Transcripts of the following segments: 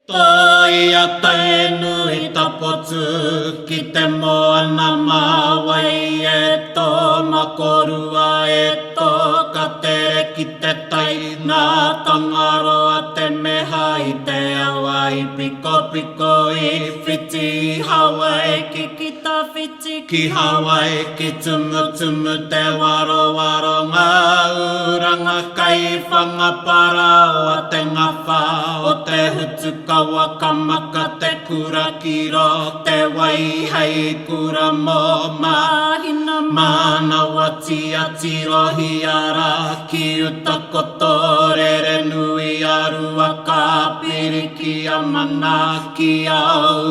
Toi a tae nui tapotu ki te moana mawai e tō makorua e tō ka tere ki te tai nā tangaroa te meha i te awa i piko piko i whiti Hawaii ki ta whiti ki Hawaii ki tumu tumu te waro waro ngā uranga kai whangapara o te ngawha o te hutuka Wakamaka te kura kiro te wai hei kura mō mahina mana wati ati rohi ara ki uta kotorere nui arua ka piriki a mana ki a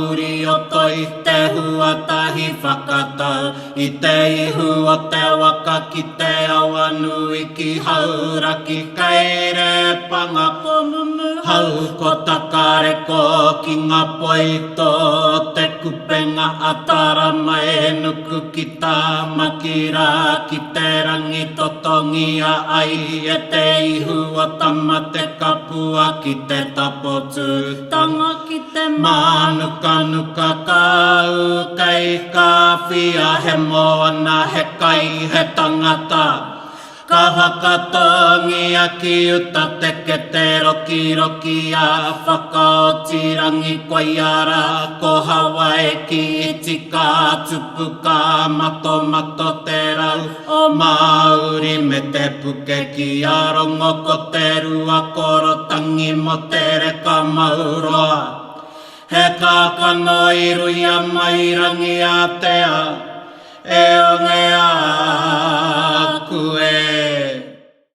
uri o toi te huatahi whakatau i te ihu o te waka ki te awa nui ki haura ki kaire panga hau ko takare ko ki ngā poito te kupenga atara mai nuku ki tā makira ki te rangi totongi a ai e te ihu o tama te kapua ki te tapotu tanga ki te manuka nuka kau kai ka whia he moana he kai he tangata Ka whakatongi a ki uta teke te roki roki a whakaotirangi koi ara ko Hawaii ki iti ka tupu ka mato mato te rau o Māori me te puke ki a rongo ko te rua korotangi mo te reka mauroa He kākano i rui a mairangi a te a e o nge aku e